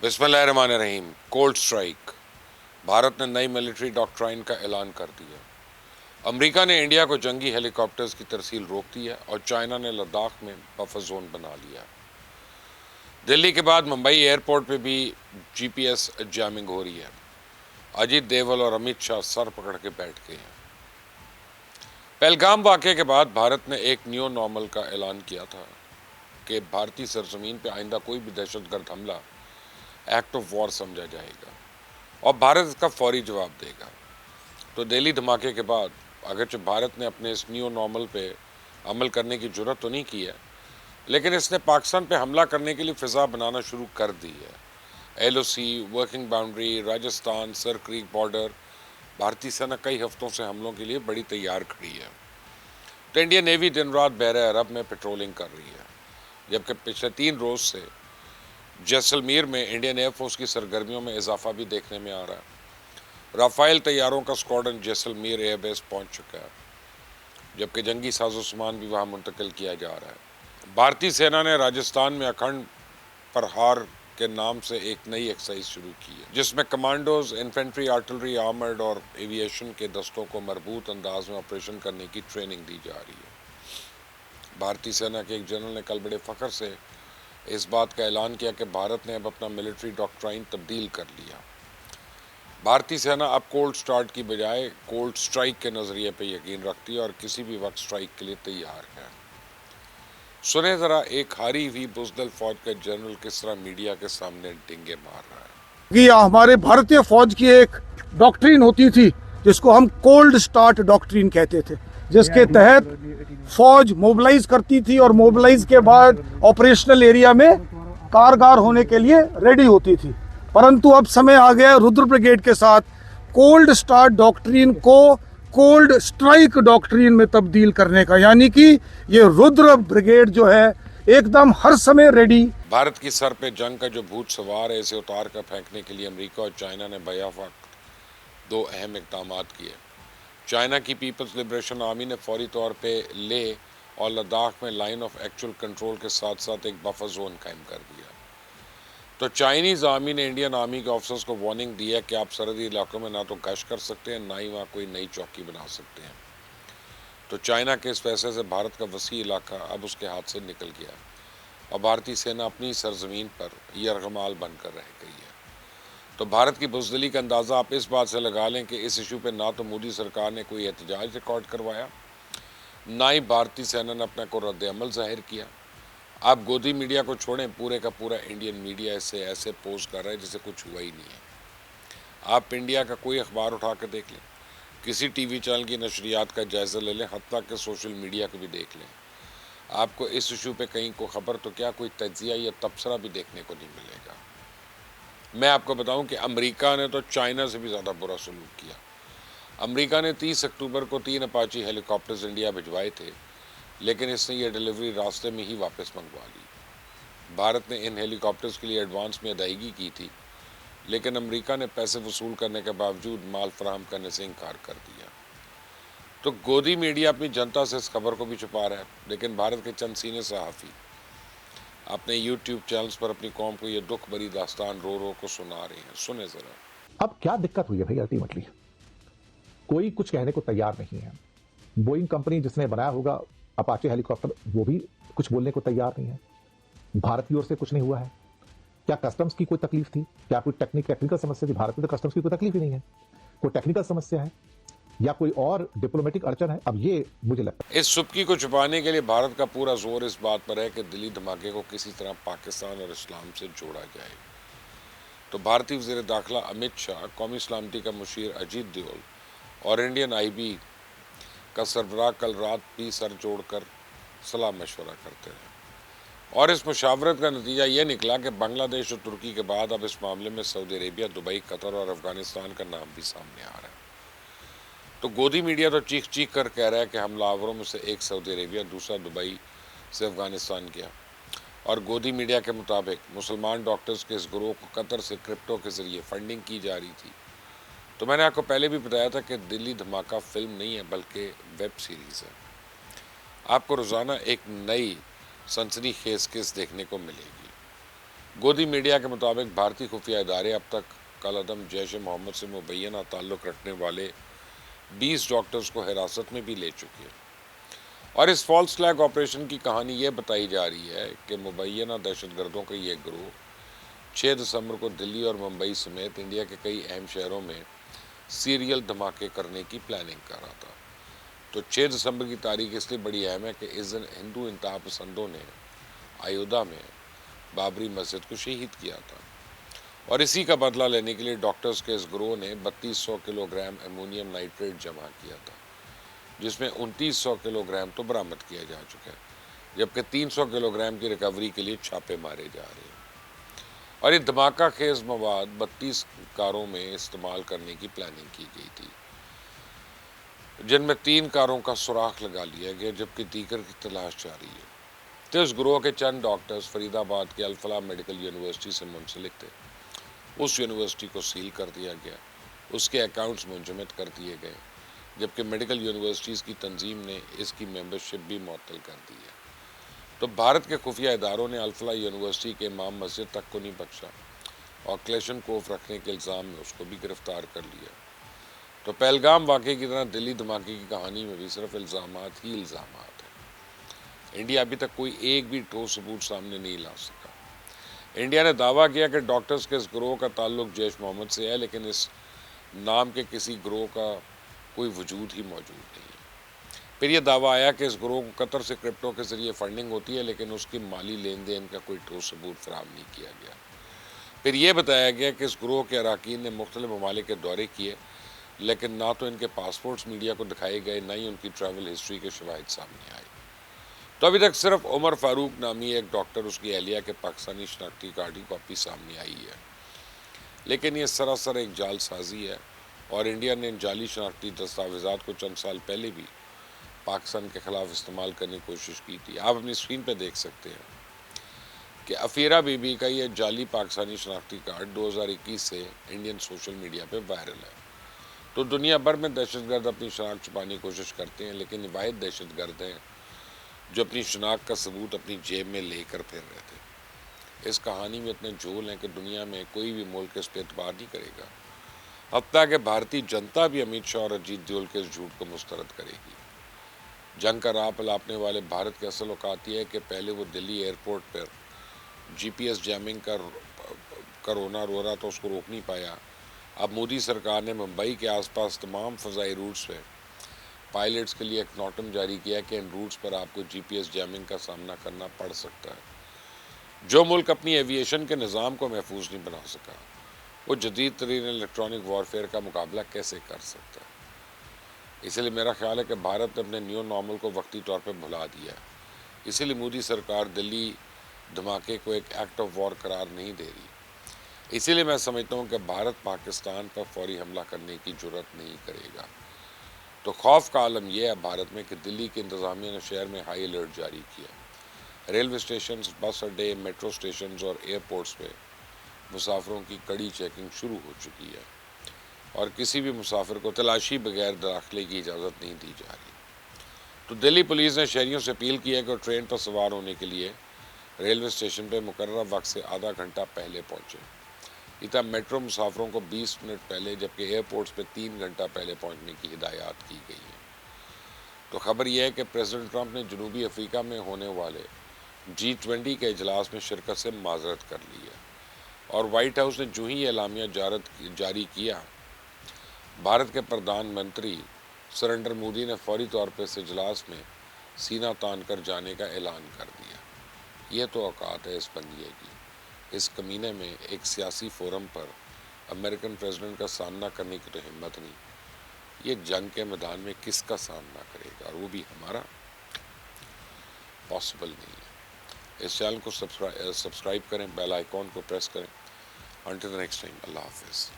बिस्मिल्लाहिर्रहमानिर्रहीम। Cold strike. Bharat ने नई मिलिट्री डॉक्ट्राइन का ऐलान कर दिया। अमेरिका ने इंडिया को जंगी हेलीकॉप्टर्स की तरसील रोक दी है और चाइना ने लद्दाख में बफर जोन बना लिया। दिल्ली के बाद मुंबई एयरपोर्ट पे भी जीपीएस जैमिंग हो रही है। अजीत देवल और अमित शाह सर पकड़ के बैठ गए हैं। पहलगाम वाक़े के बाद भारत ने एक न्यू नॉर्मल का ऐलान किया था कि भारतीय सरजमीन पे आइंदा कोई भी दहशतगर्द हमला एक्ट ऑफ वॉर समझा जाएगा और भारत इसका फौरी जवाब देगा। तो दिल्ली धमाके के बाद अगरचे भारत ने अपने इस न्यू नॉर्मल पे अमल करने की जुर्रत तो नहीं की है, लेकिन इसने पाकिस्तान पे हमला करने के लिए फ़िज़ा बनाना शुरू कर दी है। LOC, working boundary, Rajasthan, sir creek border, भारतीय सेना कई हफ्तों से हमलों के लिए बड़ी तैयार खड़ी है। तो इंडियन नेवी दिन रात बहरे अरब में पेट्रोलिंग कर रही है, जबकि पिछले 3 रोज़ से जैसलमेर में इंडियन एयरफोर्स की सरगर्मियों में इजाफा भी देखने में आ रहा है। राफेल तैयारों का स्क्वाड्रन जैसलमेर एयरबेस पहुंच चुका है, जबकि जंगी साजो सामान भी वहां मुंतकिल किया जा रहा है। भारतीय सेना ने राजस्थान में अखंड प्रहार के नाम से एक नई एक्सरसाइज शुरू की है, जिसमें कमांडोज, इन्फेंट्री, आर्टिलरी, आर्मर्ड और एविएशन के दस्तों को मजबूत अंदाज में ऑपरेशन करने की ट्रेनिंग दी जा रही है। भारतीय सेना के एक जनरल ने कल बड़े फख्र से इस बात का ऐलान किया कि भारत ने अब अपना मिलिट्री डॉक्ट्राइन तब्दील कर लिया। भारतीय सेना अब कोल्ड स्टार्ट की बजाय कोल्ड स्ट्राइक के नज़रिए पर यकीन रखती है और किसी भी वक्त स्ट्राइक के लिए तैयार है। सुने ज़रा एक हारी हुई बुज़दिल फौज का जनरल किस तरह मीडिया के सामने डिंगे मार रहा है। कि हमारे भारतीय फौज की एक डॉक्ट्रिन होती थी जिसको हम कोल्ड स्टार्ट डॉक्ट्रिन कहते थे, जिसके तहत फौज मोबिलाइज करती थी और मोबिलाइज के बाद ऑपरेशनल एरिया में कारगर होने के लिए रेडी होती थी। परंतु अब समय आ गया रुद्र ब्रिगेड के साथ कोल्ड स्टार्ट डॉक्ट्रिन को कोल्ड स्ट्राइक डॉक्ट्रिन में तब्दील करने का, यानी कि ये रुद्र ब्रिगेड जो है एकदम हर समय रेडी। भारत की सर पे जंग का जो भूत सवार है, इसे उतार कर फेंकने के लिए अमेरिका और चाइना ने बैक-वक्त 2 अहम इक़दाम किए। चाइना की पीपल्स लिबरेशन आर्मी ने फौरी तौर पे लेह और लद्दाख में लाइन ऑफ एक्चुअल कंट्रोल के साथ साथ एक बफर जोन कायम कर दिया। तो चाइनीज़ आर्मी ने इंडियन आर्मी के ऑफिसर्स को वार्निंग दी है कि आप सरहदी इलाकों में ना तो गश्त कर सकते हैं, ना ही वहाँ कोई नई चौकी बना सकते हैं। तो चाइना के इस फैसले से भारत का वसी इलाका अब उसके हाथ से निकल गया और भारतीय सेना अपनी सरजमीन पर यरगमाल बनकर रह गई है। तो भारत की बुज़दिली का अंदाज़ा आप इस बात से लगा लें कि इस इशू पे ना तो मोदी सरकार ने कोई एहतजाज रिकॉर्ड करवाया, ना ही भारतीय सेना ने अपना को रद्द अमल ज़ाहिर किया। आप गोदी मीडिया को छोड़ें, पूरे का पूरा इंडियन मीडिया इससे ऐसे पोज कर रहा है जैसे कुछ हुआ ही नहीं है। आप इंडिया का कोई अखबार उठा कर देख लें, किसी टीवी चैनल की नशरियात का जायज़ा ले लें, हत्ता के सोशल मीडिया को भी देख लें, आपको इस इशू पे कहीं को खबर तो क्या कोई तज्जिया या तबसरा भी देखने को नहीं मिलेगा। मैं आपको बताऊं कि अमेरिका ने तो चाइना से भी ज़्यादा बुरा सलूक किया। अमेरिका ने 30 अक्टूबर को 3 अपाची हेलीकॉप्टर्स इंडिया भिजवाए थे, लेकिन इसने ये डिलीवरी रास्ते में ही वापस मंगवा ली। भारत ने इन हेलीकॉप्टर्स के लिए एडवांस में अदायगी की थी, लेकिन अमेरिका ने पैसे वसूल करने के बावजूद माल फराहम करने से इनकार कर दिया। तो गोदी मीडिया अपनी जनता से इस खबर को भी छुपा रहा है, लेकिन भारत के चंद सीनियर सहाफ़ी अपने यूट्यूब चैनल्स पर अपनी कौम को ये दुख भरी दास्तान रो रो को सुना रहे हैं। सुने ज़रा। अब क्या दिक्कत हुई है भाई, अल्टीमेटली कोई कुछ कहने को तैयार नहीं है। बोइंग कंपनी जिसने बनाया होगा अपाचे हेलीकॉप्टर, वो भी कुछ बोलने को तैयार नहीं है। भारत की ओर से कुछ नहीं हुआ है। क्या कस्टम्स की कोई तकलीफ थी? क्या कोई टेक्निकल समस्या थी? भारत में तो कस्टम्स की कोई तकलीफ ही नहीं है। कोई टेक्निकल समस्या है या कोई और डिप्लोमेटिक अड़चन है? अब ये मुझे लगता है इस सुबकी को छुपाने के लिए भारत का पूरा जोर इस बात पर है कि दिल्ली धमाके को किसी तरह पाकिस्तान और इस्लाम से जोड़ा जाए। तो भारतीय वज़ीर दाखिला अमित शाह, कौमी सलामती का मुशीर अजीत देवल और इंडियन आईबी का सरबराह कल रात भी सर जोड़कर सलाह मशवरा करते हैं और इस मुशावरत का नतीजा ये निकला कि बांग्लादेश और तुर्की के बाद अब इस मामले में सऊदी अरेबिया, दुबई, कतर और अफगानिस्तान का नाम भी सामने आ रहा है। तो गोदी मीडिया तो चीख चीख कर कह रहा है कि हमलावरों में से एक सऊदी अरेबिया, दूसरा दुबई से अफगानिस्तान गया और गोदी मीडिया के मुताबिक मुसलमान डॉक्टर्स के इस ग्रोह को कतर से क्रिप्टो के ज़रिए फंडिंग की जा रही थी। तो मैंने आपको पहले भी बताया था कि दिल्ली धमाका फिल्म नहीं है बल्कि वेब सीरीज़ है। आपको रोज़ाना एक नई सनसनीखेज़ केस देखने को मिलेगी। گودی میڈیا کے مطابق بھارتی خفیہ ادارے اب تک کالعدم جیش محمد سے مبینہ تعلق رکھنے والے 20 ڈاکٹرز کو حراست میں بھی لے چکے ہیں، اور اس فالس فلیگ آپریشن کی کہانی یہ بتائی جا رہی ہے کہ مبینہ دہشت گردوں کا یہ گروہ 6 دسمبر کو دلی اور ممبئی سمیت انڈیا کے کئی اہم شہروں میں سیریل دھماکے کرنے کی پلاننگ کر رہا تھا۔ تو 6 دسمبر کی تاریخ اس لیے بڑی اہم ہے کہ اس دن ہندو انتہا پسندوں نے ایودھیا میں بابری مسجد کو شہید کیا تھا، اور اسی کا بدلہ لینے کے لیے ڈاکٹرز کے اس گروہ نے 3200 کلو گرام امونیم نائٹریٹ جمع کیا تھا، جس میں 2900 کلو گرام تو برآمد کیا جا چکا ہے، جبکہ 300 کلو گرام کی ریکوری کے لیے چھاپے مارے جا رہے ہیں۔ اور یہ دھماکہ خیز مواد 32 کاروں میں استعمال کرنے کی پلاننگ کی گئی تھی، جن میں 3 کاروں کا سراغ لگا لیا گیا، جبکہ دیگر کی تلاش جاری ہے۔ تو اس گروہ کے چند ڈاکٹرز فرید آباد کے الفلاح میڈیکل یونیورسٹی سے منسلک تھے۔ اس یونیورسٹی کو سیل کر دیا گیا، اس کے اکاؤنٹس منجمد کر دیے گئے، جبکہ میڈیکل یونیورسٹیز کی تنظیم نے اس کی ممبرشپ بھی معطل کر دی ہے۔ تو بھارت کے خفیہ اداروں نے الفلاح یونیورسٹی کے امام مسجد تک کو نہیں بخشا، اور کلیشن کوف رکھنے کے الزام میں اس کو بھی گرفتار کر لیا۔ تو پہلگام واقعے کی طرح دلی دھماکے کی کہانی میں بھی صرف الزامات ہی الزامات ہیں۔ انڈیا ابھی تک کوئی ایک بھی ٹھوس ثبوت سامنے نہیں لا سکا۔ انڈیا نے دعویٰ کیا کہ ڈاکٹرز کے اس گروہ کا تعلق جیش محمد سے ہے، لیکن اس نام کے کسی گروہ کا کوئی وجود ہی موجود نہیں ہے۔ پھر یہ دعویٰ آیا کہ اس گروہ کو قطر سے کرپٹو کے ذریعے فنڈنگ ہوتی ہے، لیکن اس کی مالی لین دین کا کوئی ٹھوس ثبوت فراہم نہیں کیا گیا۔ پھر یہ بتایا گیا کہ اس گروہ کے اراکین نے مختلف ممالک کے دورے کیے، لیکن نہ تو ان کے پاسپورٹس میڈیا کو دکھائے گئے، نہ ہی ان کی ٹریول ہسٹری کے شواہد سامنے آئے۔ تو ابھی تک صرف عمر فاروق نامی ایک ڈاکٹر، اس کی اہلیہ کے پاکستانی شناختی کارڈ کی کاپی سامنے آئی ہے، لیکن یہ سراسر ایک جعل سازی ہے، اور انڈیا نے ان جعلی شناختی دستاویزات کو چند سال پہلے بھی پاکستان کے خلاف استعمال کرنے کی کوشش کی تھی۔ آپ اپنی اسکرین پہ دیکھ سکتے ہیں کہ افیرہ بی بی کا یہ جعلی پاکستانی شناختی کارڈ 2021 سے انڈین سوشل میڈیا پہ وائرل ہے۔ تو دنیا بھر میں دہشت گرد اپنی شناخت چھپانے کی کوشش کرتے ہیں، لیکن واحد دہشت گرد ہیں جو اپنی شناخت کا ثبوت اپنی جیب میں لے کر پھر رہے تھے۔ اس کہانی میں اتنے جھول ہیں کہ دنیا میں کوئی بھی ملک اس پہ اعتبار نہیں کرے گا، حتیٰ کہ بھارتی جنتا بھی امت شاہ اور اجیت دیول کے اس جھوٹ کو مسترد کرے گی۔ جنگ کا راہ پلٹنے والے بھارت کے اصل اوقات یہ ہے کہ پہلے وہ دلی ایئرپورٹ پر جی پی ایس جیمنگ کا رونا رو رہا تو اس کو روک نہیں پایا۔ اب مودی سرکار نے ممبئی کے آس پاس تمام فضائی روٹس پہ پائلٹس کے لیے ایک نوٹم جاری کیا کہ ان روٹس پر آپ کو جی پی ایس جیمنگ کا سامنا کرنا پڑ سکتا ہے۔ جو ملک اپنی ایویشن کے نظام کو محفوظ نہیں بنا سکا، وہ جدید ترین الیکٹرانک وارفیئر کا مقابلہ کیسے کر سکتا ہے؟ اسی لیے میرا خیال ہے کہ بھارت نے اپنے نیو نارمل کو وقتی طور پہ بھلا دیا ہے۔ اسی لیے مودی سرکار دلی دھماکے کو ایک ایکٹ آف وار قرار نہیں دے رہی۔ اسی لیے میں سمجھتا ہوں کہ بھارت پاکستان پر فوری حملہ کرنے کی جرات نہیں کرے گا۔ تو خوف کا عالم یہ ہے بھارت میں کہ دلی کی انتظامیہ نے شہر میں ہائی الرٹ جاری کیا۔ ریلوے اسٹیشنز، بس اڈے، میٹرو اسٹیشنز اور ایئرپورٹس پہ مسافروں کی کڑی چیکنگ شروع ہو چکی ہے، اور کسی بھی مسافر کو تلاشی بغیر داخلے کی اجازت نہیں دی جا رہی۔ تو دلی پولیس نے شہریوں سے اپیل کی ہے کہ وہ ٹرین پر سوار ہونے کے لیے ریلوے اسٹیشن پہ مقررہ وقت سے آدھا گھنٹہ پہلے پہنچے۔ اس طرح میٹرو مسافروں کو 20 منٹ پہلے، جبکہ ایئرپورٹس پہ 3 گھنٹہ پہلے پہنچنے کی ہدایات کی گئی ہے۔ تو خبر یہ ہے کہ پریزیڈنٹ ٹرمپ نے جنوبی افریقہ میں ہونے والے G20 کے اجلاس میں شرکت سے معذرت کر لی ہے، اور وائٹ ہاؤس نے جو ہی اعلامیہ جاری کیا، بھارت کے پردھان منتری سریندر مودی نے فوری طور پر اس اجلاس میں سینہ تان کر جانے کا اعلان کر دیا۔ یہ تو اوقات ہے اس بندیے کی۔ اس کمینے میں ایک سیاسی فورم پر امریکن پریزیڈنٹ کا سامنا کرنے کی تو ہمت نہیں، یہ جنگ کے میدان میں کس کا سامنا کرے گا، اور وہ بھی ہمارا؟ پاسبل نہیں ہے۔ اس چینل کو سبسکرائب کریں، بیل آئیکن کو پریس کریں۔ انٹل دی نیکسٹ ٹائم، اللہ حافظ۔